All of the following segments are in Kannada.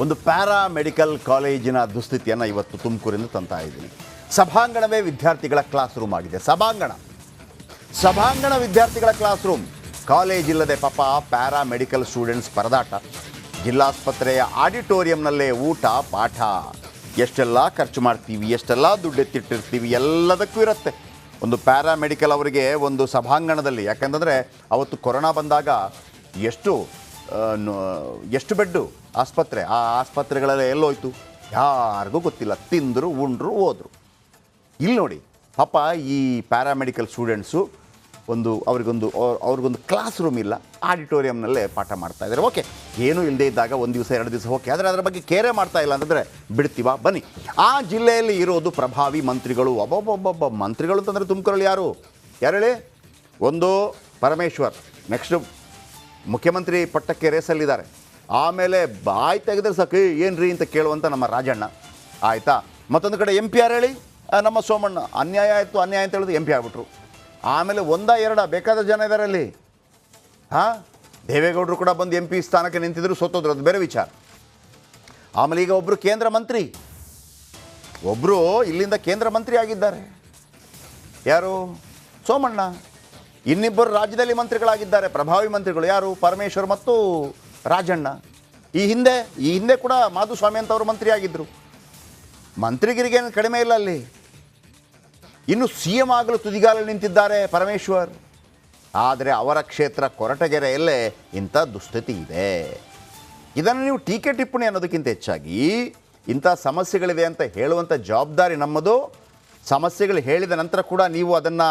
ಒಂದು ಪ್ಯಾರಾಮೆಡಿಕಲ್ ಕಾಲೇಜಿನ ದುಸ್ಥಿತಿಯನ್ನು ಇವತ್ತು ತುಮಕೂರಿಂದ ತಂತಾ ಇದ್ದೀನಿ. ಸಭಾಂಗಣವೇ ವಿದ್ಯಾರ್ಥಿಗಳ ಕ್ಲಾಸ್ ರೂಮ್ ಆಗಿದೆ. ಸಭಾಂಗಣ ವಿದ್ಯಾರ್ಥಿಗಳ ಕ್ಲಾಸ್ ರೂಮ್. ಕಾಲೇಜ್ ಇಲ್ಲದೆ ಪಾಪ ಪ್ಯಾರಾಮೆಡಿಕಲ್ ಸ್ಟೂಡೆಂಟ್ಸ್ ಪರದಾಟ. ಜಿಲ್ಲಾಸ್ಪತ್ರೆಯ ಆಡಿಟೋರಿಯಂನಲ್ಲೇ ಊಟ ಪಾಠ. ಎಷ್ಟೆಲ್ಲ ಖರ್ಚು ಮಾಡ್ತೀವಿ, ಎಷ್ಟೆಲ್ಲ ದುಡ್ಡು ಎತ್ತಿಟ್ಟಿರ್ತೀವಿ, ಎಲ್ಲದಕ್ಕೂ ಇರುತ್ತೆ. ಒಂದು ಪ್ಯಾರಾಮೆಡಿಕಲ್ ಅವರಿಗೆ ಒಂದು ಸಭಾಂಗಣದಲ್ಲಿ, ಯಾಕಂತಂದರೆ ಅವತ್ತು ಕೊರೋನಾ ಬಂದಾಗ ಎಷ್ಟು ಬೆಡ್ಡು ಆಸ್ಪತ್ರೆ, ಆ ಆಸ್ಪತ್ರೆಗಳೆಲ್ಲ ಎಲ್ಲೋಯ್ತು ಯಾರಿಗೂ ಗೊತ್ತಿಲ್ಲ. ತಿಂದರು ಉಂಡ್ರು ಹೋದರು. ಇಲ್ಲಿ ನೋಡಿ ಪಾಪ ಈ ಪ್ಯಾರಾಮೆಡಿಕಲ್ ಸ್ಟೂಡೆಂಟ್ಸು ಅವ್ರಿಗೊಂದು ಕ್ಲಾಸ್ ರೂಮ್ ಇಲ್ಲ, ಆಡಿಟೋರಿಯಂನಲ್ಲೇ ಪಾಠ ಮಾಡ್ತಾಯಿದ್ದಾರೆ. ಓಕೆ, ಏನೂ ಇಲ್ಲದೆ ಇದ್ದಾಗ ಒಂದು ದಿವಸ 2 ದಿವಸ ಓಕೆ, ಆದರೆ ಅದರ ಬಗ್ಗೆ ಕೇರೇ ಮಾಡ್ತಾ ಇಲ್ಲ ಅಂತಂದರೆ ಬಿಡ್ತೀವ? ಬನ್ನಿ. ಆ ಜಿಲ್ಲೆಯಲ್ಲಿ ಇರೋದು ಪ್ರಭಾವಿ ಮಂತ್ರಿಗಳು. ಒಬ್ಬೊಬ್ಬೊಬ್ಬ ಮಂತ್ರಿಗಳು ಅಂತಂದರೆ ತುಮಕೂರಲ್ಲಿ ಯಾರು ಹೇಳಿ? ಒಂದು ಪರಮೇಶ್ವರ್, ನೆಕ್ಸ್ಟು ಮುಖ್ಯಮಂತ್ರಿ ಪಟ್ಟಕ್ಕೆ ರೇಸಲ್ಲಿದ್ದಾರೆ. ಆಮೇಲೆ ಬಾಯಿ ತೆಗೆದ್ರೆ ಸಾಕು ಏನ್ರಿ ಅಂತ ಕೇಳುವಂಥ ನಮ್ಮ ರಾಜಣ್ಣ, ಆಯಿತಾ? ಮತ್ತೊಂದು ಕಡೆ MP ಯಾರು ಹೇಳಿ? ನಮ್ಮ ಸೋಮಣ್ಣ. ಅನ್ಯಾಯ ಅಂತ ಹೇಳಿದ್ರು MP ಆಗ್ಬಿಟ್ರು. ಆಮೇಲೆ 1-2 ಬೇಕಾದ ಜನ ಇದ್ದಾರೆ ಅಲ್ಲಿ. ದೇವೇಗೌಡರು ಕೂಡ ಬಂದು MP ಸ್ಥಾನಕ್ಕೆ ನಿಂತಿದ್ರು, ಸೋತೋದ್ರು, ಅದು ಬೇರೆ ವಿಚಾರ. ಆಮೇಲೆ ಈಗ ಒಬ್ಬರು ಕೇಂದ್ರ ಮಂತ್ರಿ, ಒಬ್ಬರು ಇಲ್ಲಿಂದ ಕೇಂದ್ರ ಮಂತ್ರಿ ಆಗಿದ್ದಾರೆ. ಯಾರು? ಸೋಮಣ್ಣ. ಇನ್ನಿಬ್ಬರು ರಾಜ್ಯದಲ್ಲಿ ಮಂತ್ರಿಗಳಾಗಿದ್ದಾರೆ, ಪ್ರಭಾವಿ ಮಂತ್ರಿಗಳು. ಯಾರು? ಪರಮೇಶ್ವರ್ ಮತ್ತು ರಾಜಣ್ಣ. ಈ ಹಿಂದೆ ಕೂಡ ಮಾಧುಸ್ವಾಮಿ ಅಂತವರು ಮಂತ್ರಿ ಆಗಿದ್ದರು. ಮಂತ್ರಿಗಿರಿಗೇನು ಕಡಿಮೆ ಇಲ್ಲ ಅಲ್ಲಿ. ಇನ್ನು CM ಆಗಲು ತುದಿಗಾಲಲ್ಲಿ ನಿಂತಿದ್ದಾರೆ ಪರಮೇಶ್ವರ್. ಆದರೆ ಅವರ ಕ್ಷೇತ್ರ ಕೊರಟಗೆರೆಯಲ್ಲೇ ಇಂಥ ದುಸ್ಥಿತಿ ಇದೆ. ಇದನ್ನು ನೀವು ಟೀಕೆ ಟಿಪ್ಪಣಿ ಅನ್ನೋದಕ್ಕಿಂತ ಹೆಚ್ಚಾಗಿ ಇಂಥ ಸಮಸ್ಯೆಗಳಿದೆ ಅಂತ ಹೇಳುವಂಥ ಜವಾಬ್ದಾರಿ ನಮ್ಮದು. ಸಮಸ್ಯೆಗಳು ಹೇಳಿದ ನಂತರ ಕೂಡ ನೀವು ಅದನ್ನು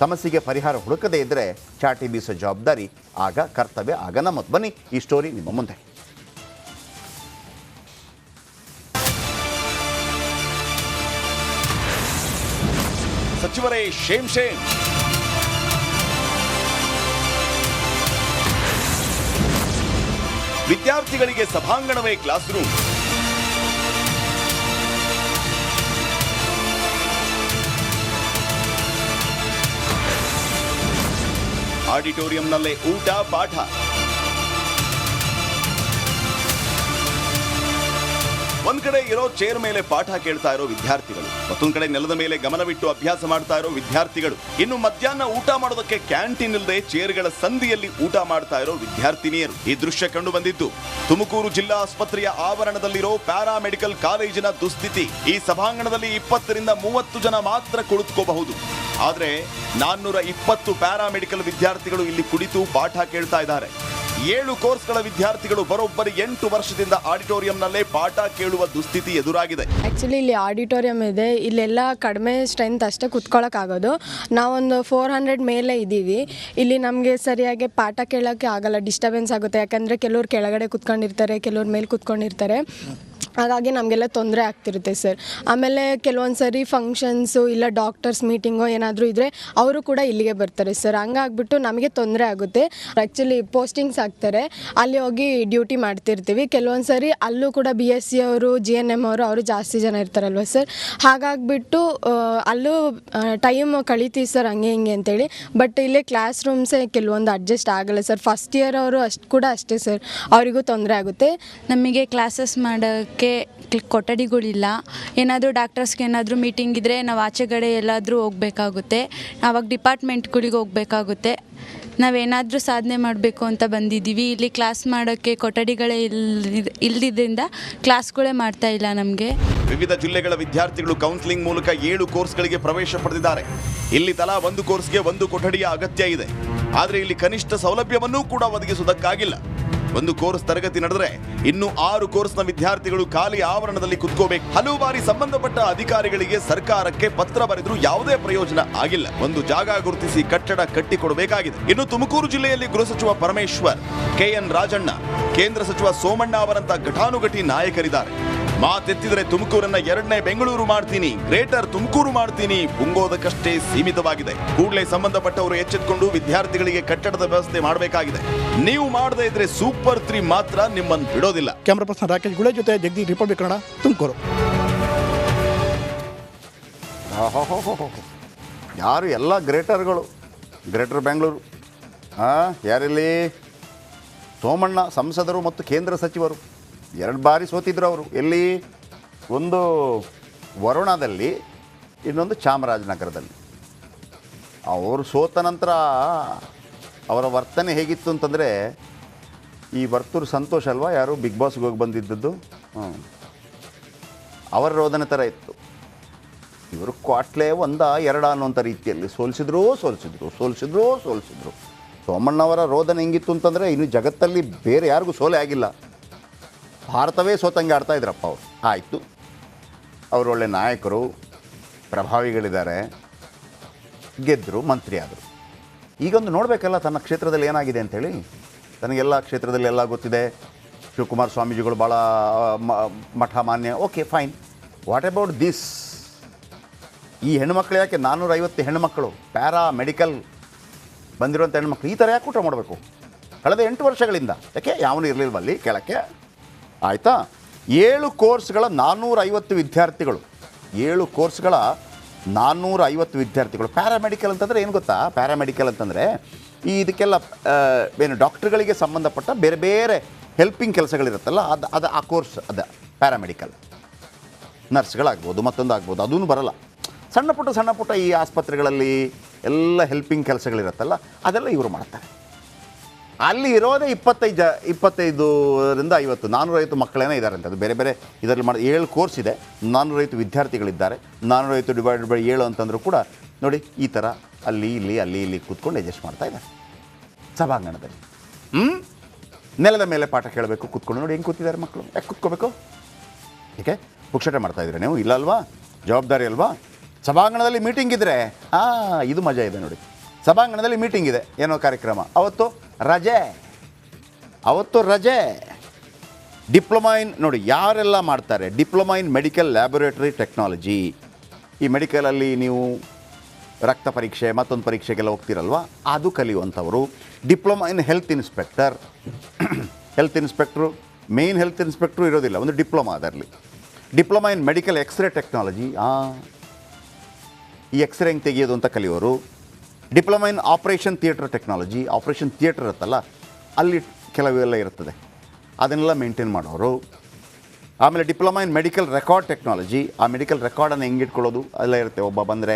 ಸಮಸ್ಯೆಗೆ ಪರಿಹಾರ ಹುಡುಕದೇ ಇದ್ದರೆ ಚಾಟಿ ಬೀಸೋ ಜವಾಬ್ದಾರಿ ಆಗ ಕರ್ತವ್ಯ, ಆಗ ನಮ್ಮದು. ಬನ್ನಿ ಈ ಸ್ಟೋರಿ ನಿಮ್ಮ ಮುಂದೆ. ಸಚಿವರೇ ಶೇಮ್. ವಿದ್ಯಾರ್ಥಿಗಳಿಗೆ ಸಭಾಂಗಣವೇ ಕ್ಲಾಸ್ ರೂಮ್. ಆಡಿಟೋರಿಯಂನಲ್ಲೇ ಊಟ ಪಾಠ. ಒಂದ್ ಕಡೆ ಇರೋ ಚೇರ್ ಮೇಲೆ ಪಾಠ ಕೇಳ್ತಾ ಇರೋ ವಿದ್ಯಾರ್ಥಿಗಳು, ಮತ್ತೊಂದ್ ಕಡೆ ನೆಲದ ಮೇಲೆ ಗಮನವಿಟ್ಟು ಅಭ್ಯಾಸ ಮಾಡ್ತಾ ಇರೋ ವಿದ್ಯಾರ್ಥಿಗಳು, ಇನ್ನು ಮಧ್ಯಾಹ್ನ ಊಟ ಮಾಡೋದಕ್ಕೆ ಕ್ಯಾಂಟೀನ್ ಇಲ್ಲದೆ ಚೇರ್ಗಳ ಸಂದಿಯಲ್ಲಿ ಊಟ ಮಾಡ್ತಾ ಇರೋ ವಿದ್ಯಾರ್ಥಿನಿಯರು. ಈ ದೃಶ್ಯ ಕಂಡು ಬಂದಿದ್ದು ತುಮಕೂರು ಜಿಲ್ಲಾ ಆಸ್ಪತ್ರೆಯ ಆವರಣದಲ್ಲಿರೋ ಪ್ಯಾರಾಮೆಡಿಕಲ್ ಕಾಲೇಜಿನ ದುಸ್ಥಿತಿ. ಈ ಸಭಾಂಗಣದಲ್ಲಿ 20ರಿಂದ 30 ಜನ ಮಾತ್ರ ಕುಳಿತುಕೋಬಹುದು. ಆದ್ರೆ 420 ಪ್ಯಾರಾಮೆಡಿಕಲ್ ವಿದ್ಯಾರ್ಥಿಗಳು ಇಲ್ಲಿ ಕುಳಿತು ಪಾಠ ಕೇಳ್ತಾ ಇದ್ದಾರೆ. 7 ಕೋರ್ಸ್ಗಳ ವಿದ್ಯಾರ್ಥಿಗಳು ಬರೋಬ್ಬರಿ 8 ವರ್ಷದಿಂದ ಆಡಿಟೋರಿಯಂನಲ್ಲೇ ಪಾಠ ಕೇಳುವ ದುಸ್ಥಿತಿ ಎದುರಾಗಿದೆ. ಆ್ಯಕ್ಚುಲಿ ಇಲ್ಲಿ ಆಡಿಟೋರಿಯಂ ಇದೆ, ಇಲ್ಲೆಲ್ಲ ಕಡಿಮೆ ಸ್ಟ್ರೆಂತ್ ಅಷ್ಟೇ ಕುತ್ಕೊಳ್ಳೋಕ್ಕಾಗೋದು. ನಾವೊಂದು 400 ಮೇಲೆ ಇದ್ದೀವಿ. ಇಲ್ಲಿ ನಮಗೆ ಸರಿಯಾಗಿ ಪಾಠ ಕೇಳೋಕ್ಕೆ ಆಗಲ್ಲ, ಡಿಸ್ಟರ್ಬೆನ್ಸ್ ಆಗುತ್ತೆ. ಯಾಕಂದರೆ ಕೆಲವ್ರು ಕೆಳಗಡೆ ಕುತ್ಕೊಂಡಿರ್ತಾರೆ, ಕೆಲವ್ರು ಮೇಲೆ ಕುತ್ಕೊಂಡಿರ್ತಾರೆ. ಹಾಗಾಗಿ ನಮಗೆಲ್ಲ ತೊಂದರೆ ಆಗ್ತಿರುತ್ತೆ ಸರ್. ಆಮೇಲೆ ಕೆಲವೊಂದು ಸರಿ ಫಂಕ್ಷನ್ಸು ಇಲ್ಲ ಡಾಕ್ಟರ್ಸ್ ಮೀಟಿಂಗು ಏನಾದರೂ ಇದ್ದರೆ ಅವರು ಕೂಡ ಇಲ್ಲಿಗೆ ಬರ್ತಾರೆ ಸರ್. ಹಂಗಾಗ್ಬಿಟ್ಟು ನಮಗೆ ತೊಂದರೆ ಆಗುತ್ತೆ. ಆ್ಯಕ್ಚುಲಿ ಪೋಸ್ಟಿಂಗ್ಸ್ ಆಗ್ತಾರೆ, ಅಲ್ಲಿ ಹೋಗಿ ಡ್ಯೂಟಿ ಮಾಡ್ತಿರ್ತೀವಿ. ಕೆಲವೊಂದು ಸರಿ ಅಲ್ಲೂ ಕೂಡ BSc ಅವರು GNM ಅವರು ಜಾಸ್ತಿ ಜನ ಇರ್ತಾರಲ್ವ ಸರ್. ಹಾಗಾಗಿಬಿಟ್ಟು ಅಲ್ಲೂ ಟೈಮ್ ಕಳೀತೀವಿ ಸರ್, ಹಂಗೆ ಹಿಂಗೆ ಅಂತೇಳಿ. ಬಟ್ ಇಲ್ಲೇ ಕ್ಲಾಸ್ ರೂಮ್ಸೇ ಕೆಲವೊಂದು ಅಡ್ಜಸ್ಟ್ ಆಗಲ್ಲ ಸರ್. ಫಸ್ಟ್ ಇಯರ್ ಅವರು ಅಷ್ಟೇ ಸರ್, ಅವರಿಗೂ ತೊಂದರೆ ಆಗುತ್ತೆ. ನಮಗೆ ಕ್ಲಾಸಸ್ ಮಾಡೋಕ್ಕೆ ಕೊಠಡಿಗಳಿಲ್ಲ. ಏನಾದರೂ ಡಾಕ್ಟರ್ಸ್ಗೆ ಏನಾದರೂ ಮೀಟಿಂಗ್ ಇದ್ದರೆ ನಾವು ಆಚೆಗಡೆ ಎಲ್ಲಾದರೂ ಹೋಗಬೇಕಾಗುತ್ತೆ, ಆವಾಗ ಡಿಪಾರ್ಟ್ಮೆಂಟ್ಗಳಿಗೆ ಹೋಗಬೇಕಾಗುತ್ತೆ. ನಾವೇನಾದರೂ ಸಾಧನೆ ಮಾಡಬೇಕು ಅಂತ ಬಂದಿದ್ದೀವಿ. ಇಲ್ಲಿ ಕ್ಲಾಸ್ ಮಾಡೋಕ್ಕೆ ಕೊಠಡಿಗಳೇ ಇಲ್ಲದಿದ್ದರಿಂದ ಕ್ಲಾಸ್ಗಳೇ ಮಾಡ್ತಾ ಇಲ್ಲ ನಮಗೆ. ವಿವಿಧ ಜಿಲ್ಲೆಗಳ ವಿದ್ಯಾರ್ಥಿಗಳು ಕೌನ್ಸಿಲಿಂಗ್ ಮೂಲಕ 7 ಕೋರ್ಸ್ಗಳಿಗೆ ಪ್ರವೇಶ ಪಡೆದಿದ್ದಾರೆ. ಇಲ್ಲಿ ತಲಾ 1 ಕೋರ್ಸ್ಗೆ 1 ಕೊಠಡಿಯ ಅಗತ್ಯ ಇದೆ. ಆದರೆ ಇಲ್ಲಿ ಕನಿಷ್ಠ ಸೌಲಭ್ಯವನ್ನೂ ಕೂಡ ಒದಗಿಸುವುದಕ್ಕಾಗಿಲ್ಲ. 1 ಕೋರ್ಸ್ ತರಗತಿ ನಡೆದರೆ ಇನ್ನು 6 ಕೋರ್ಸ್ನ ವಿದ್ಯಾರ್ಥಿಗಳು ಖಾಲಿ ಆವರಣದಲ್ಲಿ ಕುತ್ಕೋಬೇಕು. ಹಲವು ಬಾರಿ ಸಂಬಂಧಪಟ್ಟ ಅಧಿಕಾರಿಗಳಿಗೆ ಸರ್ಕಾರಕ್ಕೆ ಪತ್ರ ಬರೆದರೂ ಯಾವುದೇ ಪ್ರಯೋಜನ ಆಗಿಲ್ಲ. ಒಂದು ಜಾಗ ಗುರುತಿಸಿ ಕಟ್ಟಡ ಕಟ್ಟಿಕೊಡಬೇಕಾಗಿದೆ. ಇನ್ನು ತುಮಕೂರು ಜಿಲ್ಲೆಯಲ್ಲಿ ಗೃಹ ಸಚಿವ ಪರಮೇಶ್ವರ್, KN ರಾಜಣ್ಣ, ಕೇಂದ್ರ ಸಚಿವ ಸೋಮಣ್ಣ ಅವರಂತ ಘಟಾನುಘಟಿ ನಾಯಕರಿದ್ದಾರೆ. ಮಾತೆತ್ತಿದರೆ ತುಮಕೂರನ್ನ 2ನೇ ಬೆಂಗಳೂರು ಮಾಡ್ತೀನಿ, ಗ್ರೇಟರ್ ತುಮಕೂರು ಮಾಡ್ತೀನಿ ಪುಂಗೋದಕ್ಕಷ್ಟೇ ಸೀಮಿತವಾಗಿದೆ. ಕೂಡಲೇ ಸಂಬಂಧಪಟ್ಟವರು ಎಚ್ಚೆತ್ತುಕೊಂಡು ವಿದ್ಯಾರ್ಥಿಗಳಿಗೆ ಕಟ್ಟಡದ ವ್ಯವಸ್ಥೆ ಮಾಡಬೇಕಾಗಿದೆ. ನೀವು ಮಾಡದೇ ಇದ್ರೆ ಸೂಪರ್ 3 ಮಾತ್ರ ನಿಮ್ಮನ್ನು ಬಿಡೋದಿಲ್ಲ. ಕ್ಯಾಮರಾ ಪರ್ಸನ್ ರಾಕೇಶ್ ಗುಳೆ ಜೊತೆ ಜಗದೀಶ್, ರಿಪಬ್ಲಿಕ್ ಕನ್ನಡ, ತುಮಕೂರು. ಯಾರು? ಎಲ್ಲ ಗ್ರೇಟರ್ಗಳು, ಗ್ರೇಟರ್ ಬೆಂಗಳೂರು. ಯಾರಲ್ಲಿ? ಸೋಮಣ್ಣ ಸಂಸದರು ಮತ್ತು ಕೇಂದ್ರ ಸಚಿವರು. 2 ಬಾರಿ ಸೋತಿದ್ರು ಅವರು. ಎಲ್ಲಿ? ಒಂದು ವರುಣದಲ್ಲಿ, ಇನ್ನೊಂದು ಚಾಮರಾಜನಗರದಲ್ಲಿ. ಅವರು ಸೋತ ನಂತರ ಅವರ ವರ್ತನೆ ಹೇಗಿತ್ತು ಅಂತಂದರೆ, ಈ ವರ್ತೂರು ಸಂತೋಷ್ ಅಲ್ವಾ ಯಾರು ಬಿಗ್ ಬಾಸ್ಗೆ ಹೋಗಿ ಬಂದಿದ್ದದ್ದು, ಅವರ ರೋದನೆ ಥರ ಇತ್ತು. ಇವರು ಕ್ವಾಟ್ಲೆ 1-2 ಅನ್ನೋಂಥ ರೀತಿಯಲ್ಲಿ ಸೋಲಿಸಿದ್ರು. ಸೋಮಣ್ಣವರ ರೋದನೆ ಹೆಂಗಿತ್ತು ಅಂತಂದರೆ, ಇನ್ನು ಜಗತ್ತಲ್ಲಿ ಬೇರೆ ಯಾರಿಗೂ ಸೋಲೆ ಆಗಿಲ್ಲ, ಭಾರತವೇ ಸೋತಂಗೆ ಆಡ್ತಾ ಇದ್ರಪ್ಪ ಅವರು. ಆಯಿತು, ಅವರು ಒಳ್ಳೆ ನಾಯಕರು, ಪ್ರಭಾವಿಗಳಿದ್ದಾರೆ, ಗೆದ್ದರು, ಮಂತ್ರಿ ಆದರು. ಈಗೊಂದು ನೋಡಬೇಕಲ್ಲ ತನ್ನ ಕ್ಷೇತ್ರದಲ್ಲಿ ಏನಾಗಿದೆ ಅಂಥೇಳಿ. ತನಗೆಲ್ಲ ಕ್ಷೇತ್ರದಲ್ಲಿ ಎಲ್ಲ ಗೊತ್ತಿದೆ. ಶಿವಕುಮಾರ ಸ್ವಾಮೀಜಿಗಳು ಭಾಳ ಮಠ ಮಾನ್ಯ, okay fine. What about this? ಈ ಹೆಣ್ಣುಮಕ್ಳು ಯಾಕೆ 450 ಹೆಣ್ಣುಮಕ್ಕಳು ಪ್ಯಾರಾ ಮೆಡಿಕಲ್ ಬಂದಿರುವಂಥ ಹೆಣ್ಮಕ್ಳು ಈ ಥರ ಯಾಕೆ ಊಟ ಮಾಡಬೇಕು? ಕಳೆದ 8 ವರ್ಷಗಳಿಂದ ಯಾಕೆ ಯಾವನು ಇರಲಿಲ್ವಲ್ಲಿ ಕೆಳಕ್ಕೆ? ಆಯಿತಾ, 7 ಕೋರ್ಸ್ಗಳ 450 ವಿದ್ಯಾರ್ಥಿಗಳು, 7 ಕೋರ್ಸ್ಗಳ 450 ವಿದ್ಯಾರ್ಥಿಗಳು. ಪ್ಯಾರಾಮೆಡಿಕಲ್ ಅಂತಂದರೆ ಏನು ಗೊತ್ತಾ? ಪ್ಯಾರಾಮೆಡಿಕಲ್ ಅಂತಂದರೆ ಇದಕ್ಕೆಲ್ಲ ಏನು ಡಾಕ್ಟ್ರುಗಳಿಗೆ ಸಂಬಂಧಪಟ್ಟ ಬೇರೆ ಬೇರೆ ಹೆಲ್ಪಿಂಗ್ ಕೆಲಸಗಳಿರುತ್ತಲ್ಲ, ಅದು ಆ ಕೋರ್ಸ್. ಅದು ಪ್ಯಾರಾಮೆಡಿಕಲ್. ನರ್ಸ್ಗಳಾಗ್ಬೋದು, ಮತ್ತೊಂದು ಆಗ್ಬೋದು, ಅದೂ ಬರಲ್ಲ. ಸಣ್ಣ ಪುಟ್ಟ ಈ ಆಸ್ಪತ್ರೆಗಳಲ್ಲಿ ಎಲ್ಲ ಹೆಲ್ಪಿಂಗ್ ಕೆಲಸಗಳಿರುತ್ತಲ್ಲ, ಅದೆಲ್ಲ ಇವರು ಮಾಡ್ತಾರೆ. ಅಲ್ಲಿ ಇರೋದೇ 25ರಿಂದ 50, 450 ಮಕ್ಕಳೇನೇ ಇದ್ದಾರೆ ಅಂತ. ಅದು ಬೇರೆ ಬೇರೆ ಇದರಲ್ಲಿ 7 ಕೋರ್ಸ್ ಇದೆ, 450 ವಿದ್ಯಾರ್ಥಿಗಳಿದ್ದಾರೆ. 450 ಡಿವೈಡೆಡ್ ಬೈ 7 ಅಂತಂದರೂ ಕೂಡ ನೋಡಿ, ಈ ಥರ ಅಲ್ಲಿ ಇಲ್ಲಿ ಕೂತ್ಕೊಂಡು ಅಡ್ಜಸ್ಟ್ ಮಾಡ್ತಾ ಇದ್ದಾರೆ ಸಭಾಂಗಣದಲ್ಲಿ. ನೆಲದ ಮೇಲೆ ಪಾಠ ಕೇಳಬೇಕು ಕೂತ್ಕೊಂಡು. ನೋಡಿ ಹೆಂಗೆ ಕೂತಿದ್ದಾರೆ ಮಕ್ಕಳು. ಯಾಕೆ ಕೂತ್ಕೋಬೇಕು? ಏಕೆ ಪುಕ್ಷಟೆ ಮಾಡ್ತಾಯಿದ್ರೆ ನೀವು? ಇಲ್ಲ ಅಲ್ವಾ, ಜವಾಬ್ದಾರಿ ಅಲ್ವಾ? ಸಭಾಂಗಣದಲ್ಲಿ ಮೀಟಿಂಗ್ ಇದ್ದರೆ ಇದು ಮಜಾ ಇದೆ ನೋಡಿ. ಸಭಾಂಗಣದಲ್ಲಿ ಮೀಟಿಂಗ್ ಇದೆ, ಏನೋ ಕಾರ್ಯಕ್ರಮ, ಅವತ್ತು ರಜೆ. ಡಿಪ್ಲೊಮಾ ಇನ್ ನೋಡಿ ಯಾರೆಲ್ಲ ಮಾಡ್ತಾರೆ, diploma in medical laboratory technology. ಈ ಮೆಡಿಕಲಲ್ಲಿ ನೀವು ರಕ್ತ ಪರೀಕ್ಷೆ ಮತ್ತೊಂದು ಪರೀಕ್ಷೆಗೆಲ್ಲ ಹೋಗ್ತಿರಲ್ವ, ಅದು ಕಲಿಯುವಂಥವರು. Diploma in health inspector. Health inspector, main health inspector ಇರೋದಿಲ್ಲ, ಒಂದು ಡಿಪ್ಲೊಮಾ ಅದರಲ್ಲಿ. Diploma in medical X-ray technology, ಈ ಎಕ್ಸ್ರೇ ಹೆಂಗೆ ತೆಗೆಯೋದು ಅಂತ ಕಲಿಯೋರು. Diploma in operation theatre technology. Operation theatre ಇರುತ್ತಲ್ಲ, ಅಲ್ಲಿ ಕೆಲವೆಲ್ಲ ಇರ್ತದೆ, ಅದನ್ನೆಲ್ಲ ಮೇಂಟೈನ್ ಮಾಡೋರು. ಆಮೇಲೆ diploma in medical record technology. ಆ ಮೆಡಿಕಲ್ ರೆಕಾರ್ಡನ್ನು ಹೆಂಗೆ ಇಟ್ಕೊಳ್ಳೋದು ಎಲ್ಲ ಇರುತ್ತೆ. ಒಬ್ಬ ಬಂದರೆ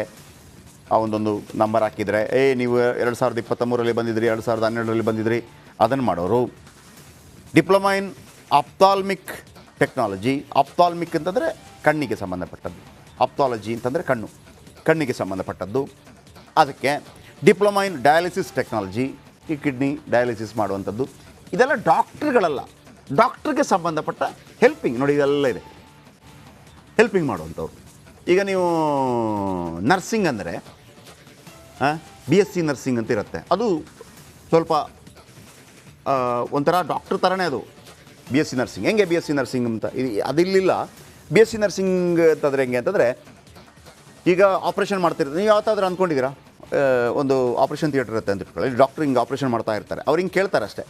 ಒಂದೊಂದು ನಂಬರ್ ಹಾಕಿದರೆ, ನೀವು 2023ರಲ್ಲಿ ಬಂದಿದ್ರಿ, 2012ರಲ್ಲಿ ಬಂದಿದ್ರಿ, ಅದನ್ನು ಮಾಡೋರು. Diploma in ಆಪ್ತಾಲ್ಮಿಕ್ technology. ಆಪ್ತಾಲ್ಮಿಕ್ ಅಂತಂದರೆ ಕಣ್ಣಿಗೆ ಸಂಬಂಧಪಟ್ಟದ್ದು, ಆಪ್ತಾಲಜಿ ಅಂತಂದರೆ ಕಣ್ಣಿಗೆ ಸಂಬಂಧಪಟ್ಟದ್ದು. ಅದಕ್ಕೆ ಡಿಪ್ಲೊಮಾ ಇನ್ ಡಯಾಲಿಸಿಸ್ ಟೆಕ್ನಾಲಜಿ, ಈ ಕಿಡ್ನಿ ಡಯಾಲಿಸಿಸ್ ಮಾಡುವಂಥದ್ದು. ಇದೆಲ್ಲ ಡಾಕ್ಟ್ರುಗಳಲ್ಲ, ಡಾಕ್ಟ್ರಿಗೆ ಸಂಬಂಧಪಟ್ಟ ಹೆಲ್ಪಿಂಗ್. ನೋಡಿ ಇದೆಲ್ಲ ಇದೆ, ಹೆಲ್ಪಿಂಗ್ ಮಾಡುವಂಥವ್ರು. ಈಗ ನೀವು ನರ್ಸಿಂಗ್ ಅಂದರೆ BSc ನರ್ಸಿಂಗ್ ಅಂತ ಇರುತ್ತೆ, ಅದು ಸ್ವಲ್ಪ ಒಂಥರ ಡಾಕ್ಟ್ರ್ ಥರನೇ ಅದು. BSc ನರ್ಸಿಂಗ್ ಹೆಂಗೆ BSc ನರ್ಸಿಂಗ್ ಅಂತ ಅದಿಲ್ಲ. BSc ನರ್ಸಿಂಗ್ ಅಂತಂದರೆ ಹೆಂಗೆ ಅಂತಂದರೆ, ಈಗ ಆಪ್ರೇಷನ್ ಮಾಡ್ತಿರ್ತಾರೆ, ನೀವು ಯಾವತ್ತಾದ್ರೂ ಅಂದ್ಕೊಂಡಿದ್ದೀರಾ ಒಂದು ಆಪ್ರೇಷನ್ ಥಿಯೇಟರ್ ಇರುತ್ತೆ ಅಂತ ಇಟ್ಕೊಳ್ಳಿ, ಡಾಕ್ಟ್ರ್ ಹಿಂಗೆ ಆಪ್ರೇಷನ್ ಮಾಡ್ತಾ ಇರ್ತಾರೆ, ಅವ್ರು ಹಿಂಗೆ ಕೇಳ್ತಾರೆ ಅಷ್ಟೇ,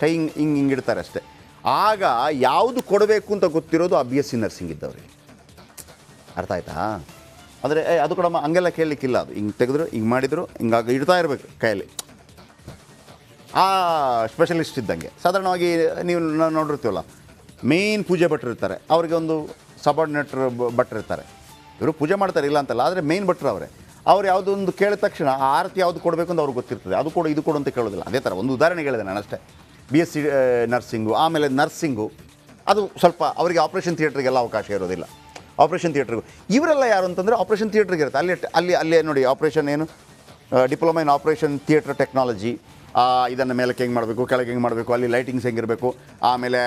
ಕೈ ಹಿಂಗೆ ಇಡ್ತಾರೆ ಅಷ್ಟೇ. ಆಗ ಯಾವುದು ಕೊಡಬೇಕು ಅಂತ ಗೊತ್ತಿರೋದು ಆ BSc ನರ್ಸಿಂಗ್ ಇದ್ದವ್ರಿಗೆ. ಅರ್ಥ ಆಯ್ತಾ? ಅಂದರೆ ಅದು ಕೂಡ ಹಂಗೆಲ್ಲ ಕೇಳಲಿಕ್ಕಿಲ್ಲ, ಅದು ಹಿಂಗೆ ತೆಗೆದ್ರು ಹಿಂಗೆ ಮಾಡಿದ್ರು ಹಿಂಗಾಗಿ ಇಡ್ತಾ ಇರಬೇಕು ಕೈಯಲ್ಲಿ, ಆ ಸ್ಪೆಷಲಿಸ್ಟ್ ಇದ್ದಂಗೆ. ಸಾಧಾರಣವಾಗಿ ನೀವು ನೋಡಿರ್ತೀವಲ್ಲ, ಮೇಯ್ನ್ ಪೂಜೆ ಭಟ್ರು ಇರ್ತಾರೆ, ಅವ್ರಿಗೆ ಒಂದು ಸಬಾರ್ಡಿನೇಟ್ರ್ ಭಟ್ರು ಇರ್ತಾರೆ. ಇವರು ಪೂಜೆ ಮಾಡ್ತಾರೆ ಇಲ್ಲ ಅಂತಲ್ಲ, ಆದರೆ ಮೇಯ್ನ್ ಭಟ್ರು ಅವರೇ. ಅವ್ರು ಯಾವುದೊಂದು ಕೇಳಿದ ತಕ್ಷಣ ಆ ಆರತಿ ಯಾವುದು ಕೊಡಬೇಕು ಅಂತ ಅವ್ರಿಗೆ ಗೊತ್ತಿರ್ತದೆ, ಅದು ಕೊಡು ಇದು ಕೊಡು ಅಂತ ಕೇಳೋದಿಲ್ಲ. ಅದೇ ಥರ ಒಂದು ಉದಾಹರಣೆ ಹೇಳಿದೆ ನಾನು ಅಷ್ಟೇ. BSc ನರ್ಸಿಂಗು, ಆಮೇಲೆ ನರ್ಸಿಂಗು ಅದು ಸ್ವಲ್ಪ ಅವರಿಗೆ ಆಪ್ರೇಷನ್ ಥಿಯೇಟ್ರಿಗೆಲ್ಲ ಅವಕಾಶ ಇರೋದಿಲ್ಲ. ಆಪ್ರೇಷನ್ ಥಿಯೇಟ್ರಿಗೂ ಇವರೆಲ್ಲ ಯಾರು ಅಂತಂದರೆ ಆಪ್ರೇಷನ್ ಥಿಯೇಟ್ರಿಗೆ ಇರುತ್ತೆ. ಅಲ್ಲೇ ನೋಡಿ ಆಪ್ರೇಷನ್ ಏನು, diploma in operation theatre technology. ಇದನ್ನು ಮೇಲಕ್ಕೆ ಹೆಂಗೆ ಮಾಡಬೇಕು, ಕೆಳಗೆ ಹೆಂಗೆ ಮಾಡಬೇಕು, ಅಲ್ಲಿ ಲೈಟಿಂಗ್ಸ್ ಹೆಂಗಿರಬೇಕು, ಆಮೇಲೆ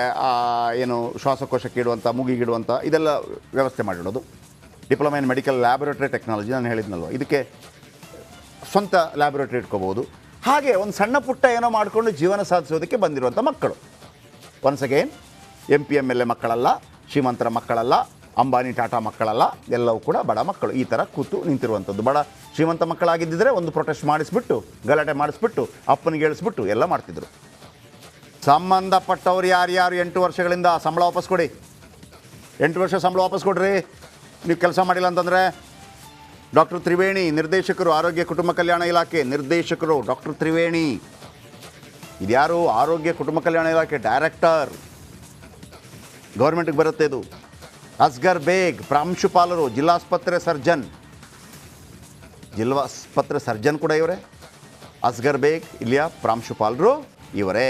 ಏನು ಶ್ವಾಸಕೋಶಕ್ಕೆ ಇಡುವಂಥ, ಮೂಗಿಗಿಡುವಂಥ ಇದೆಲ್ಲ ವ್ಯವಸ್ಥೆ ಮಾಡಿಡೋದು. Diploma in medical laboratory technology ನಾನು ಹೇಳಿದ್ನಲ್ವ, ಇದಕ್ಕೆ ಸ್ವಂತ ಲ್ಯಾಬೊರೇಟರಿ ಇಟ್ಕೋಬೋದು. ಹಾಗೆ ಒಂದು ಸಣ್ಣ ಪುಟ್ಟ ಏನೋ ಮಾಡಿಕೊಂಡು ಜೀವನ ಸಾಧಿಸೋದಕ್ಕೆ ಬಂದಿರುವಂಥ ಮಕ್ಕಳು. ಒನ್ಸ್ ಅಗೇನ್ MP MLA ಮಕ್ಕಳಲ್ಲ, ಶ್ರೀಮಂತರ ಮಕ್ಕಳಲ್ಲ, ಅಂಬಾನಿ ಟಾಟಾ ಮಕ್ಕಳಲ್ಲ, ಎಲ್ಲವೂ ಕೂಡ ಬಡ ಮಕ್ಕಳು. ಈ ಥರ ಕೂತು ನಿಂತಿರುವಂಥದ್ದು. ಬಡ ಶ್ರೀಮಂತ ಮಕ್ಕಳಾಗಿದ್ದಿದ್ರೆ ಒಂದು ಪ್ರೊಟೆಸ್ಟ್ ಮಾಡಿಸ್ಬಿಟ್ಟು, ಗಲಾಟೆ ಮಾಡಿಸ್ಬಿಟ್ಟು, ಅಪ್ಪನಿಗೆ ಹೇಳಿಸ್ಬಿಟ್ಟು ಎಲ್ಲ ಮಾಡ್ತಿದ್ರು. ಸಂಬಂಧಪಟ್ಟವ್ರು ಯಾರ್ಯಾರು 8 ವರ್ಷಗಳಿಂದ ಸಂಬಳ ವಾಪಸ್ ಕೊಡಿ, 8 ವರ್ಷ ಸಂಬಳ ವಾಪಸ್ ಕೊಡ್ರಿ. ನೀವು ಕೆಲಸ ಮಾಡಿಲ್ಲ ಅಂತಂದರೆ ಡಾಕ್ಟರ್ ತ್ರಿವೇಣಿ, ನಿರ್ದೇಶಕರು, ಆರೋಗ್ಯ ಕುಟುಂಬ ಕಲ್ಯಾಣ ಇಲಾಖೆ ನಿರ್ದೇಶಕರು ಡಾಕ್ಟರ್ ತ್ರಿವೇಣಿ. ಇದ್ಯಾರು? ಆರೋಗ್ಯ ಕುಟುಂಬ ಕಲ್ಯಾಣ ಇಲಾಖೆ ಡೈರೆಕ್ಟರ್. ಗೌರ್ಮೆಂಟ್ಗೆ ಬರುತ್ತೆ ಇದು. ಅಸ್ಗರ್ ಬೇಗ್ ಪ್ರಾಂಶುಪಾಲರು, ಜಿಲ್ಲಾಸ್ಪತ್ರೆ ಸರ್ಜನ್, ಜಿಲ್ಲಾಸ್ಪತ್ರೆ ಸರ್ಜನ್ ಕೂಡ ಇವರೇ. ಅಸ್ಗರ್ ಬೇಗ್ ಇಲ್ಲಿಯ ಪ್ರಾಂಶುಪಾಲರು ಇವರೇ.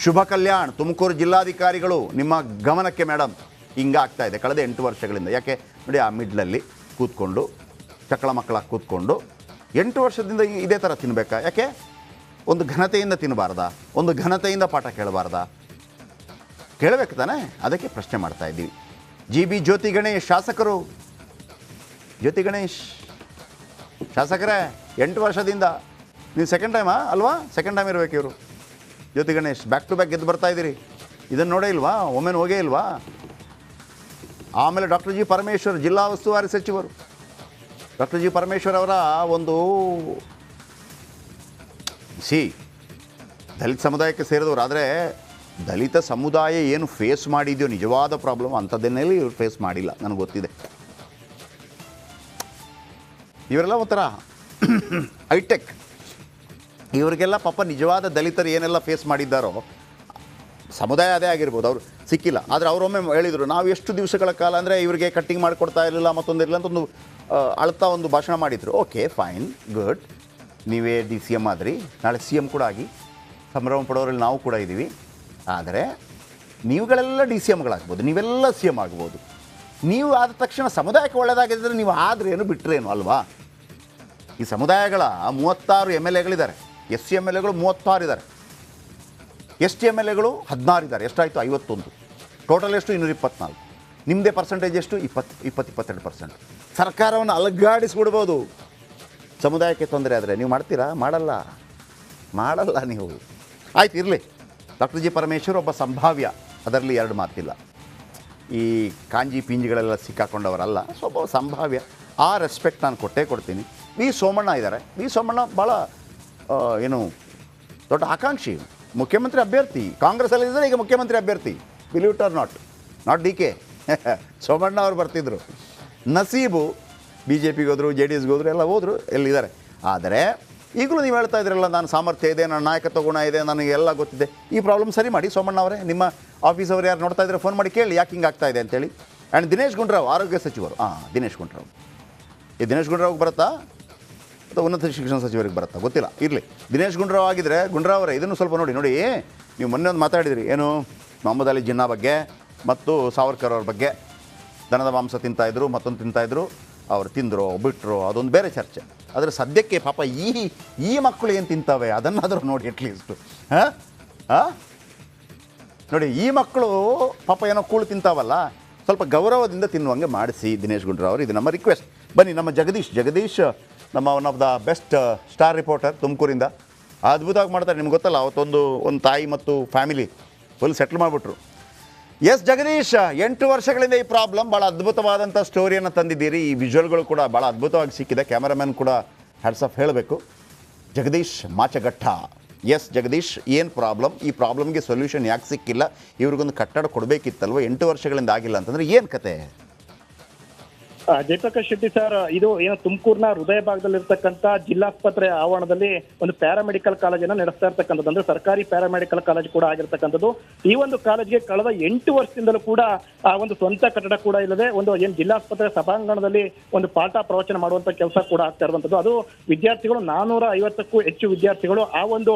ಶುಭ ಕಲ್ಯಾಣ್ ತುಮಕೂರು ಜಿಲ್ಲಾಧಿಕಾರಿಗಳು, ನಿಮ್ಮ ಗಮನಕ್ಕೆ ಮೇಡಮ್, ಹಿಂಗಾಗ್ತಾ ಇದೆ ಕಳೆದ 8 ವರ್ಷಗಳಿಂದ. ಯಾಕೆ ನೋಡಿ, ಆ ಮಿಡ್ಲಲ್ಲಿ ಕೂತ್ಕೊಂಡು ಚಕ್ಕಳ ಮಕ್ಕಳಾಗಿ ಕೂತ್ಕೊಂಡು 8 ವರ್ಷದಿಂದ ಇದೇ ಥರ ತಿನ್ನಬೇಕಾ? ಯಾಕೆ ಒಂದು ಘನತೆಯಿಂದ ತಿನ್ನಬಾರ್ದಾ? ಒಂದು ಘನತೆಯಿಂದ ಪಾಠ ಕೇಳಬಾರ್ದಾ? ಕೇಳಬೇಕು ತಾನೇ, ಅದಕ್ಕೆ ಪ್ರಶ್ನೆ ಮಾಡ್ತಾ ಇದ್ದೀವಿ. GB ಜ್ಯೋತಿ ಗಣೇಶ್ ಶಾಸಕರು, ಜ್ಯೋತಿ ಗಣೇಶ್ ಶಾಸಕರೇ 8 ವರ್ಷದಿಂದ ನೀವು ಸೆಕೆಂಡ್ ಟೈಮಾ ಅಲ್ವಾ? ಸೆಕೆಂಡ್ ಟೈಮ್ ಇರಬೇಕು ಇವರು. ಜ್ಯೋತಿ ಗಣೇಶ್ ಬ್ಯಾಕ್ ಟು ಬ್ಯಾಕ್ ಗೆದ್ದು ಬರ್ತಾ ಇದ್ದೀರಿ. ಇದನ್ನು ನೋಡೇ ಇಲ್ವಾ? ಒಮ್ಮೆನೂ ಹೋಗೇ ಇಲ್ವಾ? ಆಮೇಲೆ ಡಾಕ್ಟರ್ G ಪರಮೇಶ್ವರ್ ಜಿಲ್ಲಾ ಉಸ್ತುವಾರಿ ಸಚಿವರು. ಡಾಕ್ಟರ್ G ಪರಮೇಶ್ವರ್ ಅವರ ಒಂದು ದಲಿತ ಸಮುದಾಯಕ್ಕೆ ಸೇರಿದವರು. ಆದರೆ ದಲಿತ ಸಮುದಾಯ ಏನು ಫೇಸ್ ಮಾಡಿದೆಯೋ ನಿಜವಾದ ಪ್ರಾಬ್ಲಮ್ ಅಂಥದ್ದನ್ನೆಲ್ಲ ಇವರು ಫೇಸ್ ಮಾಡಿಲ್ಲ, ನನಗೆ ಗೊತ್ತಿದೆ. ಇವರೆಲ್ಲ ಒಂಥರ ಹೈಟೆಕ್. ಇವರಿಗೆಲ್ಲ ಪಾಪ ನಿಜವಾದ ದಲಿತರು ಏನೆಲ್ಲ ಫೇಸ್ ಮಾಡಿದ್ದಾರೋ, ಸಮುದಾಯ ಅದೇ ಆಗಿರ್ಬೋದು, ಅವರು ಸಿಕ್ಕಿಲ್ಲ. ಆದರೆ ಅವರೊಮ್ಮೆ ಹೇಳಿದರು, ನಾವು ಎಷ್ಟು ದಿವಸಗಳ ಕಾಲ ಅಂದರೆ ಇವರಿಗೆ ಕಟ್ಟಿಂಗ್ ಮಾಡಿಕೊಡ್ತಾ ಇರಲಿಲ್ಲ, ಮತ್ತೊಂದಿರಲಿಲ್ಲ ಅಂತ ಒಂದು ಅಳ್ತಾ ಒಂದು ಭಾಷಣ ಮಾಡಿದರು. ಓಕೆ ಫೈನ್ ಗುಡ್, ನೀವೇ DCM ಆದ್ರಿ, ನಾಳೆ CM ಕೂಡ ಆಗಿ ಸಂಭ್ರಮ ಪಡೋರಲ್ಲಿ ನಾವು ಕೂಡ ಇದ್ದೀವಿ. ಆದರೆ ನೀವುಗಳೆಲ್ಲ DCMಗಳಾಗ್ಬೋದು, ನೀವೆಲ್ಲ CM ಆಗ್ಬೋದು. ನೀವು ಆದ ತಕ್ಷಣ ಸಮುದಾಯಕ್ಕೆ ಒಳ್ಳೆಯದಾಗಿದ್ದರೆ ನೀವು ಆದ್ರೇನು ಬಿಟ್ಟರೇನು ಅಲ್ವಾ? ಈ ಸಮುದಾಯಗಳ 36 MLAಗಳಿದ್ದಾರೆ. SC MLAಗಳು 36 ಇದ್ದಾರೆ, ST MLAಗಳು 16 ಇದ್ದಾರೆ. ಎಷ್ಟಾಯಿತು? 51. ಟೋಟಲ್ ಎಷ್ಟು? 224. ನಿಮ್ಮದೇ ಪರ್ಸೆಂಟೇಜ್ ಎಷ್ಟು? 22%. ಸರ್ಕಾರವನ್ನು ಅಲಗಾಡಿಸ್ಬಿಡ್ಬೋದು ಸಮುದಾಯಕ್ಕೆ ತೊಂದರೆ ಆದರೆ. ನೀವು ಮಾಡ್ತೀರಾ? ಮಾಡಲ್ಲ ನೀವು. ಆಯ್ತು, ಇರಲಿ. ಡಾಕ್ಟರ್ G ಪರಮೇಶ್ವರ್ ಒಬ್ಬ ಸಂಭಾವ್ಯ, ಅದರಲ್ಲಿ 2 ಮಾತಿಲ್ಲ. ಈ ಕಾಂಜಿ ಪಿಂಜಿಗಳೆಲ್ಲ ಸಿಕ್ಕಾಕೊಂಡವರಲ್ಲ, ಒಬ್ಬ ಸಂಭಾವ್ಯ. ಆ ರೆಸ್ಪೆಕ್ಟ್ ನಾನು ಕೊಡ್ತೀನಿ. ವಿ ಸೋಮಣ್ಣ ಇದ್ದಾರೆ. ವಿ ಸೋಮಣ್ಣ ಭಾಳ ಏನು ದೊಡ್ಡ ಆಕಾಂಕ್ಷಿ, ಮುಖ್ಯಮಂತ್ರಿ ಅಭ್ಯರ್ಥಿ. ಕಾಂಗ್ರೆಸ್ಸಲ್ಲಿದ್ದರೆ ಈಗ ಮುಖ್ಯಮಂತ್ರಿ ಅಭ್ಯರ್ಥಿ. Believe it or not DK. Somanna ಅವರು ಬರ್ತಿದ್ರು. ನಸೀಬು BJPಗೆ ಹೋದರು, JDSಗೆ ಹೋದರು, ಎಲ್ಲ ಹೋದರು, ಎಲ್ಲಿದ್ದಾರೆ. ಆದರೆ ಈಗಲೂ ನೀವು ಹೇಳ್ತಾ ಇದ್ರಲ್ಲ, ನಾನು ಸಾಮರ್ಥ್ಯ ಇದೆ, ನನ್ನ ನಾಯಕತ್ವ ಗುಣ ಇದೆ, ನನಗೆ ಎಲ್ಲ ಗೊತ್ತಿದೆ. ಈ ಪ್ರಾಬ್ಲಮ್ ಸರಿ ಮಾಡಿ ಸೋಮಣ್ಣ ಅವರೇ. ನಿಮ್ಮ ಆಫೀಸ್ ಅವರು ಯಾರು ನೋಡ್ತಾ ಇದ್ದಾರೆ ಫೋನ್ ಮಾಡಿ ಕೇಳಿ ಯಾಕೆ ಹಿಂಗೆ ಆಗ್ತಾ ಇದೆ ಅಂತೇಳಿ. ಆ್ಯಂಡ್ ದಿನೇಶ್ ಗುಂಡೂರಾವ್ ಆರೋಗ್ಯ ಸಚಿವರು. ದಿನೇಶ್ ಗುಂಡೂರಾವ್, ಈ ದಿನೇಶ್ ಗುಂಡೂರಾವ್ಗೆ ಬರುತ್ತಾ ಅಥವಾ ಉನ್ನತ ಶಿಕ್ಷಣ ಸಚಿವರಿಗೆ ಬರುತ್ತಾ ಗೊತ್ತಿಲ್ಲ, ಇರಲಿ. ದಿನೇಶ್ ಗುಂಡೂರಾವ್ ಆಗಿದ್ದರೆ, ಗುಂಡೂರಾವ್ ಅವರೇ ಇದನ್ನು ಸ್ವಲ್ಪ ನೋಡಿ. ನೀವು ಮೊನ್ನೆ ಒಂದು ಮಾತಾಡಿದ್ರಿ, ಏನು ಮೊಹಮ್ಮದ್ ಅಲಿ ಜಿನ್ನಾ ಬಗ್ಗೆ ಮತ್ತು ಸಾವರ್ಕರ್ ಅವ್ರ ಬಗ್ಗೆ. ದನದ ಮಾಂಸ ತಿಂತಾಯಿದ್ರು, ಮತ್ತೊಂದು ತಿಂತಾಯಿದ್ರು, ಅವ್ರು ತಿಂದರು ಬಿಟ್ಟರು, ಅದೊಂದು ಬೇರೆ ಚರ್ಚೆ. ಆದರೆ ಸದ್ಯಕ್ಕೆ ಪಾಪ ಈ ಮಕ್ಕಳು ಏನು ತಿಂತಾವೆ ಅದನ್ನಾದರೂ ನೋಡಿ ಅಟ್ಲೀಸ್ಟು. ನೋಡಿ, ಈ ಮಕ್ಕಳು ಪಾಪ ಏನೋ ಕೂಳು ತಿಂತಾವಲ್ಲ, ಸ್ವಲ್ಪ ಗೌರವದಿಂದ ತಿನ್ನುವಂಗೆ ಮಾಡಿಸಿ ದಿನೇಶ್ ಗುಂಡೂರಾವ್ ಅವರು. ಇದು ನಮ್ಮ ರಿಕ್ವೆಸ್ಟ್. ಬನ್ನಿ, ನಮ್ಮ ಜಗದೀಶ್ ನಮ್ಮ one of the best star reporter ತುಮಕೂರಿಂದ, ಅದ್ಭುತವಾಗಿ ಮಾಡ್ತಾರೆ. ನಿಮ್ಗೆ ಗೊತ್ತಲ್ಲ, ಅವತ್ತೊಂದು ತಾಯಿ ಮತ್ತು ಫ್ಯಾಮಿಲಿ ಫುಲ್ ಸೆಟ್ಲ್ ಮಾಡಿಬಿಟ್ರು. ಎಸ್ ಜಗದೀಶ್, 8 ವರ್ಷಗಳಿಂದ ಈ ಪ್ರಾಬ್ಲಮ್, ಭಾಳ ಅದ್ಭುತವಾದಂಥ ಸ್ಟೋರಿಯನ್ನು ತಂದಿದ್ದೀರಿ. ಈ ವಿಜುವಲ್ಗಳು ಕೂಡ ಭಾಳ ಅದ್ಭುತವಾಗಿ ಸಿಕ್ಕಿದೆ. ಕ್ಯಾಮರಾಮ್ಯಾನ್ ಕೂಡ ಹ್ಯಾಟ್ಸ್ ಆಫ್ ಹೇಳಬೇಕು. ಜಗದೀಶ್ ಮಾಚಘಟ್ಟ. ಎಸ್ ಜಗದೀಶ್, ಏನು ಪ್ರಾಬ್ಲಮ್? ಈ ಪ್ರಾಬ್ಲಮ್ಗೆ ಸೊಲ್ಯೂಷನ್ ಯಾಕೆ ಸಿಕ್ಕಿಲ್ಲ? ಇವ್ರಿಗೊಂದು ಕಟ್ಟಡ ಕೊಡಬೇಕಿತ್ತಲ್ವ? 8 ವರ್ಷಗಳಿಂದ ಆಗಿಲ್ಲ ಅಂತಂದರೆ ಏನು ಕತೆ? ಜಯಪ್ರಕಾಶ್ ಶೆಟ್ಟಿ ಸರ್, ಇದು ಏನು ತುಮಕೂರಿನ ಹೃದಯ ಭಾಗದಲ್ಲಿರ್ತಕ್ಕಂಥ ಜಿಲ್ಲಾಸ್ಪತ್ರೆ ಆವರಣದಲ್ಲಿ ಒಂದು ಪ್ಯಾರಾಮೆಡಿಕಲ್ ಕಾಲೇಜನ್ನು ನಡೆಸ್ತಾ ಇರ್ತಕ್ಕಂಥದ್ದು, ಅಂದ್ರೆ ಸರ್ಕಾರಿ ಪ್ಯಾರಾಮೆಡಿಕಲ್ ಕಾಲೇಜ್ ಕೂಡ ಆಗಿರ್ತಕ್ಕಂಥದ್ದು. ಈ ಒಂದು ಕಾಲೇಜ್ಗೆ ಕಳೆದ 8 ವರ್ಷದಿಂದಲೂ ಕೂಡ ಆ ಒಂದು ಸ್ವಂತ ಕಟ್ಟಡ ಕೂಡ ಇಲ್ಲದೆ ಒಂದು ಏನು ಜಿಲ್ಲಾಸ್ಪತ್ರೆ ಸಭಾಂಗಣದಲ್ಲಿ ಒಂದು ಪಾಠ ಪ್ರವಚನ ಮಾಡುವಂತ ಕೆಲಸ ಕೂಡ ಆಗ್ತಾ ಇರುವಂತದ್ದು. ಅದು ವಿದ್ಯಾರ್ಥಿಗಳು 450ಕ್ಕೂ ಹೆಚ್ಚು ವಿದ್ಯಾರ್ಥಿಗಳು ಆ ಒಂದು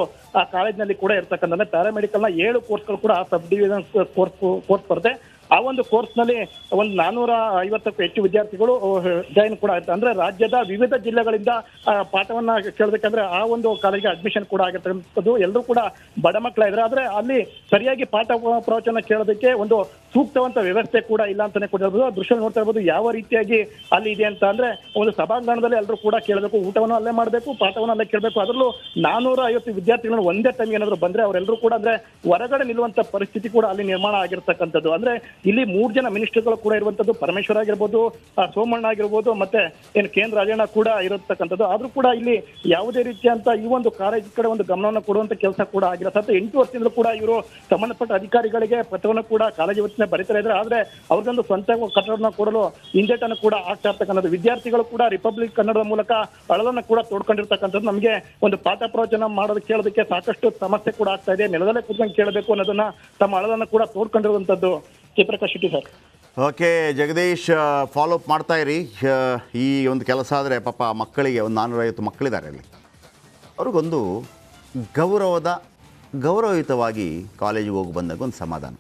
ಕಾಲೇಜ್ನಲ್ಲಿ ಕೂಡ ಇರ್ತಕ್ಕಂಥ ಪ್ಯಾರಾಮೆಡಿಕಲ್ನ 7 ಕೋರ್ಸ್ಗಳು ಕೂಡ ಸಬ್ ಡಿವಿಷನ್ ಕೋರ್ಸ್ ಬರುತ್ತೆ. ಆ ಒಂದು ಕೋರ್ಸ್ನಲ್ಲಿ ಒಂದು 450ಕ್ಕೂ ಹೆಚ್ಚು ವಿದ್ಯಾರ್ಥಿಗಳು ಜಾಯಿನ್ ಕೂಡ ಆಯ್ತು. ಅಂದ್ರೆ ರಾಜ್ಯದ ವಿವಿಧ ಜಿಲ್ಲೆಗಳಿಂದ ಪಾಠವನ್ನ ಕೇಳಬೇಕಂದ್ರೆ ಆ ಒಂದು ಕಾಲೇಜಿಗೆ ಅಡ್ಮಿಷನ್ ಕೂಡ ಆಗಿರ್ತಕ್ಕಂಥದ್ದು. ಎಲ್ಲರೂ ಕೂಡ ಬಡ ಮಕ್ಕಳ ಇದ್ದಾರೆ, ಆದ್ರೆ ಅಲ್ಲಿ ಸರಿಯಾಗಿ ಪಾಠ ಪ್ರವಚನ ಕೇಳೋದಕ್ಕೆ ಒಂದು ಸೂಕ್ತವಂತ ವ್ಯವಸ್ಥೆ ಕೂಡ ಇಲ್ಲ ಅಂತಾನೆ ಕೂಡ ಹೇಳ್ಬೋದು. ದೃಶ್ಯ ನೋಡ್ತಾ ಇರ್ಬೋದು ಯಾವ ರೀತಿಯಾಗಿ ಅಲ್ಲಿ ಇದೆ ಅಂತ. ಅಂದ್ರೆ ಒಂದು ಸಭಾಂಗಣದಲ್ಲಿ ಎಲ್ಲರೂ ಕೂಡ ಕೇಳಬೇಕು, ಊಟವನ್ನು ಅಲ್ಲೇ ಮಾಡಬೇಕು, ಪಾಠವನ್ನು ಅಲ್ಲೇ ಕೇಳಬೇಕು. ಅದರಲ್ಲೂ 450 ವಿದ್ಯಾರ್ಥಿಗಳು ಒಂದೇ ಟೈಮ್ ಏನಾದ್ರು ಬಂದ್ರೆ ಅವರೆಲ್ಲರೂ ಕೂಡ ಅಂದ್ರೆ ಹೊರಗಡೆ ನಿಲ್ಲುವಂತ ಪರಿಸ್ಥಿತಿ ಕೂಡ ಅಲ್ಲಿ ನಿರ್ಮಾಣ ಆಗಿರ್ತಕ್ಕಂಥದ್ದು. ಅಂದ್ರೆ ಇಲ್ಲಿ 3 ಜನ ಮಿನಿಸ್ಟರ್ಗಳು ಕೂಡ ಇರುವಂತದ್ದು, ಪರಮೇಶ್ವರ್ ಆಗಿರ್ಬೋದು, ಸೋಮಣ್ಣ ಆಗಿರ್ಬೋದು, ಮತ್ತೆ ಏನು ಕೇಂದ್ರ ರಾಜಣ್ಣ ಕೂಡ ಇರತಕ್ಕಂಥದ್ದು. ಆದ್ರೂ ಕೂಡ ಇಲ್ಲಿ ಯಾವುದೇ ರೀತಿಯಂತ ಈ ಒಂದು ಕಾಲೇಜ್ ಕಡೆ ಒಂದು ಗಮನವನ್ನು ಕೊಡುವಂತ ಕೆಲಸ ಕೂಡ ಆಗಿಲ್ಲ. 8 ವರ್ಷದಿಂದಲೂ ಕೂಡ ಇವರು ಸಂಬಂಧಪಟ್ಟ ಅಧಿಕಾರಿಗಳಿಗೆ ಪತ್ರವನ್ನು ಕೂಡ ಕಾಲೇಜು ವತಿಯಿಂದ ಬರೀತಾ ಇದ್ದಾರೆ. ಆದ್ರೆ ಅವ್ರಿಗೊಂದು ಸ್ವಂತ ಕಟ್ಟಡವನ್ನು ಕೊಡಲು ಹಿಂದೇಟನ್ನು ಕೂಡ ಆಗ್ತಾ ಇರ್ತಕ್ಕಂಥದ್ದು. ವಿದ್ಯಾರ್ಥಿಗಳು ಕೂಡ ರಿಪಬ್ಲಿಕ್ ಕನ್ನಡದ ಮೂಲಕ ಅಳಲನ್ನು ಕೂಡ ತೋಡ್ಕೊಂಡಿರ್ತಕ್ಕಂಥದ್ದು. ನಮಗೆ ಒಂದು ಪಾಠ ಪ್ರವಚನ ಮಾಡೋದು ಕೇಳೋದಕ್ಕೆ ಸಾಕಷ್ಟು ಸಮಸ್ಯೆ ಕೂಡ ಆಗ್ತಾ ಇದೆ. ನೆಲದಲ್ಲೇ ಕೂತ್ಕೊಂಡು ಕೇಳಬೇಕು ಅನ್ನೋದನ್ನ ತಮ್ಮ ಅಳಲನ್ನು ಕೂಡ ತೋಡ್ಕೊಂಡಿರುವಂತದ್ದು Jayaprakash Shetty sir. Okay Jagadish, follow up ಮಾಡ್ತಾ ಇರಿ. ಈ ಒಂದು ಕೆಲಸ ಆದರೆ ಪಾಪ ಮಕ್ಕಳಿಗೆ ಒಂದು 450 ಮಕ್ಕಳಿದ್ದಾರೆ ಅಲ್ಲಿ, ಅವ್ರಿಗೊಂದು ಗೌರವಯುತವಾಗಿ ಕಾಲೇಜಿಗೆ ಹೋಗಿ ಬಂದಾಗ ಒಂದು ಸಮಾಧಾನ.